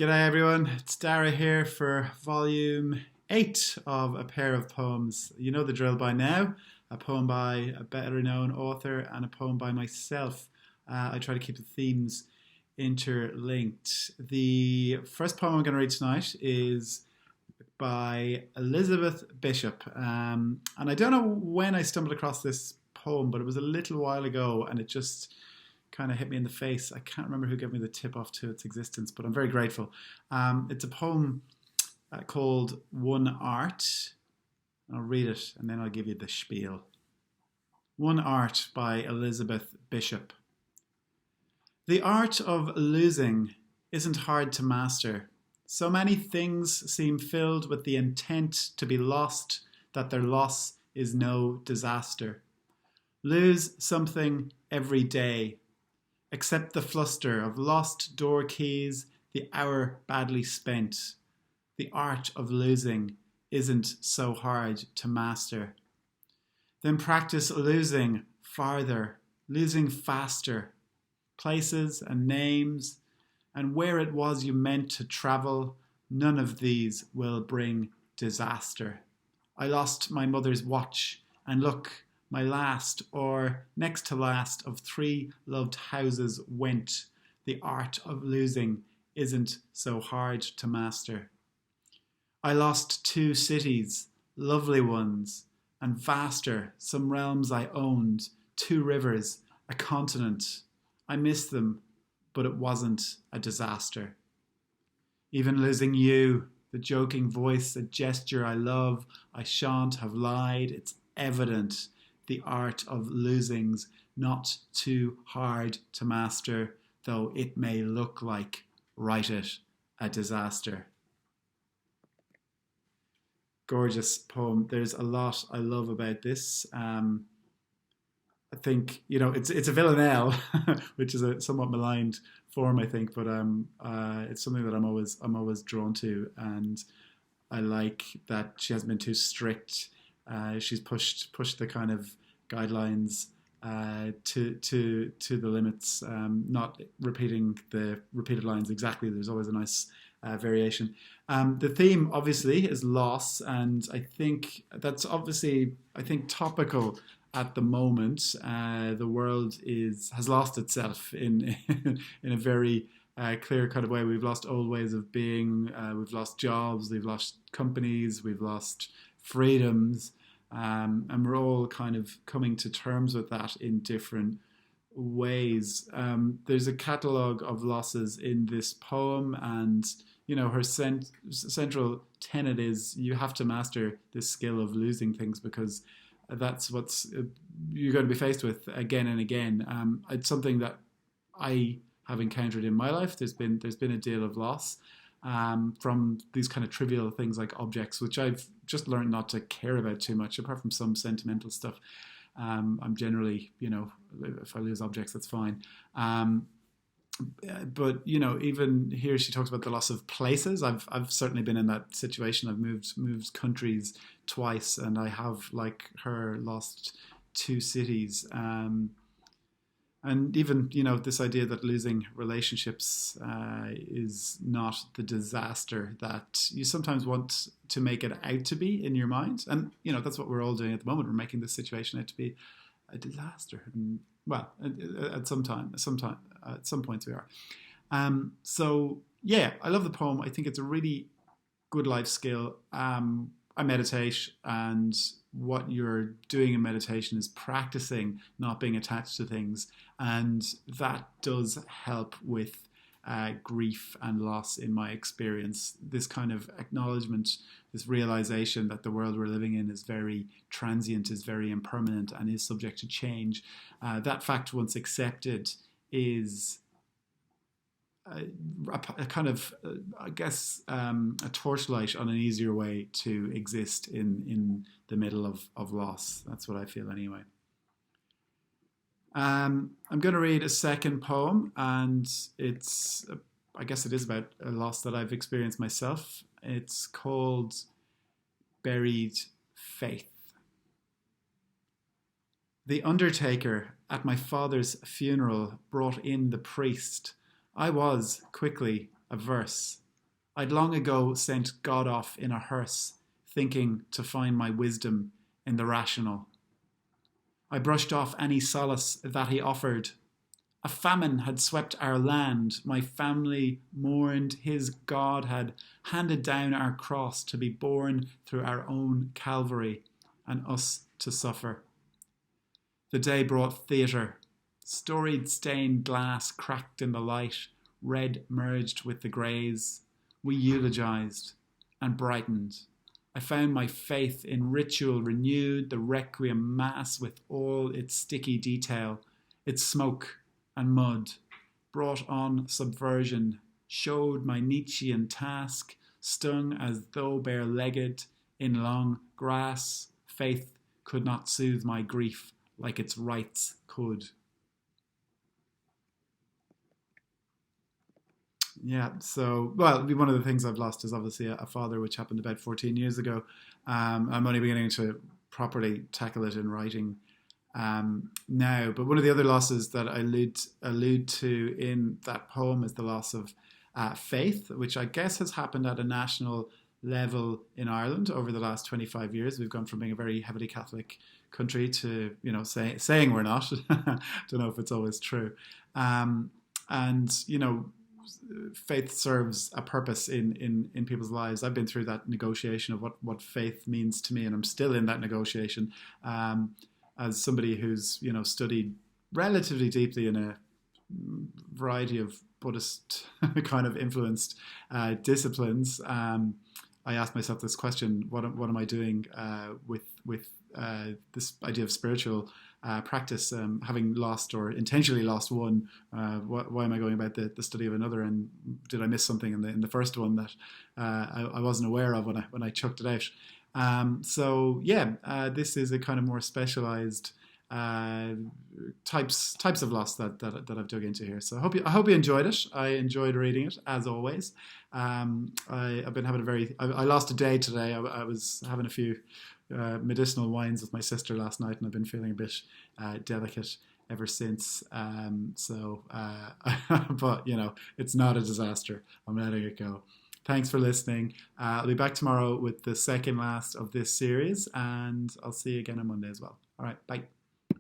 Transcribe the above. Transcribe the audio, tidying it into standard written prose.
G'day everyone, it's Daragh here for volume 8 of A Pair of Poems. You know the drill by now, a poem by a better known author and a poem by myself. I try to keep the themes interlinked. The first poem I'm going to read tonight is by Elizabeth Bishop. And I don't know when I stumbled across this poem, but it was a little while ago and it just kind of hit me in the face. I can't remember who gave me the tip off to its existence, but I'm very grateful. It's a poem called One Art. I'll read it and then I'll give you the spiel. One Art by Elizabeth Bishop. The art of losing isn't hard to master. So many things seem filled with the intent to be lost that their loss is no disaster. Lose something every day. Accept the fluster of lost door keys, the hour badly spent. The art of losing isn't so hard to master. Then practice losing farther, losing faster. Places and names, and where it was you meant to travel, none of these will bring disaster. I lost my mother's watch, and look, my last, or next to last, of 3 loved houses went. The art of losing isn't so hard to master. I lost 2 cities, lovely ones, and vaster, some realms I owned, 2 rivers, a continent. I miss them, but it wasn't a disaster. Even losing you, the joking voice, a gesture I love, I shan't have lied, it's evident. The art of losing's not too hard to master, though it may look like, write it, a disaster. Gorgeous poem. There's a lot I love about this. I think, it's a Villanelle, which is a somewhat maligned form, I think, but it's something that I'm always drawn to, and I like that she hasn't been too strict. She's pushed the kind of guidelines to the limits, not repeating the repeated lines exactly. There's always a nice variation. The theme obviously is loss, and I think that's obviously topical at the moment. The world has lost itself in in a very clear kind of way. We've lost old ways of being. We've lost jobs. We've lost companies. We've lost freedoms. And we're all kind of coming to terms with that in different ways. There's a catalogue of losses in this poem, and her central tenet is you have to master this skill of losing things, because that's what's you're going to be faced with again and again. It's something that I have encountered in my life. There's been a deal of loss from these kind of trivial things like objects, which I've just learned not to care about too much, apart from some sentimental stuff. I'm generally, if I lose objects, that's fine. But even here she talks about the loss of places. I've certainly been in that situation. I've moved countries twice, and I have, like her, lost 2 cities. And even, this idea that losing relationships is not the disaster that you sometimes want to make it out to be in your mind. And, that's what we're all doing at the moment. We're making this situation out to be a disaster. And, well, at some points we are. So, yeah, I love the poem. I think it's a really good life skill. I meditate, and what you're doing in meditation is practicing not being attached to things, and that does help with grief and loss in my experience. This kind of acknowledgement, this realization that the world we're living in is very transient, is very impermanent, and is subject to change. That fact, once accepted, is a kind of, I guess, a torchlight on an easier way to exist in the middle of loss. That's what I feel anyway. I'm going to read a second poem, and I guess it is about a loss that I've experienced myself. It's called Buried Faith. The undertaker at my father's funeral brought in the priest. I was, quickly, averse. I'd long ago sent God off in a hearse, thinking to find my wisdom in the rational. I brushed off any solace that he offered. A famine had swept our land. My family mourned. His God had handed down our cross to be borne through our own Calvary and us to suffer. The day brought theatre. Storied stained glass cracked in the light, red merged with the greys. We eulogized and brightened. I found my faith in ritual renewed, the requiem mass with all its sticky detail, its smoke and mud, brought on subversion, showed my Nietzschean task, stung as though bare-legged in long grass. Faith could not soothe my grief like its rites could. Yeah, so, well, one of the things I've lost is obviously a father, which happened about 14 years ago. I'm only beginning to properly tackle it in writing now. But one of the other losses that I allude to in that poem is the loss of faith, which I guess has happened at a national level in Ireland over the last 25 years. We've gone from being a very heavily Catholic country to, saying we're not. Don't know if it's always true. And faith serves a purpose in people's lives. I've been through that negotiation of what faith means to me, and I'm still in that negotiation. As somebody who's studied relatively deeply in a variety of Buddhist kind of influenced disciplines, I asked myself this question: what am I doing with this idea of spiritual practice, having lost or intentionally lost one? Why am I going about the study of another? And did I miss something in the first one that I wasn't aware of when I chucked it out? This is a kind of more specialized types of loss that I've dug into here. So I hope you enjoyed it. I enjoyed reading it as always. I've been having I lost a day today. I was having a few medicinal wines with my sister last night, and I've been feeling a bit delicate ever since. But it's not a disaster. I'm letting it go. Thanks for listening. I'll be back tomorrow with the second last of this series, and I'll see you again on Monday as well. All right, bye.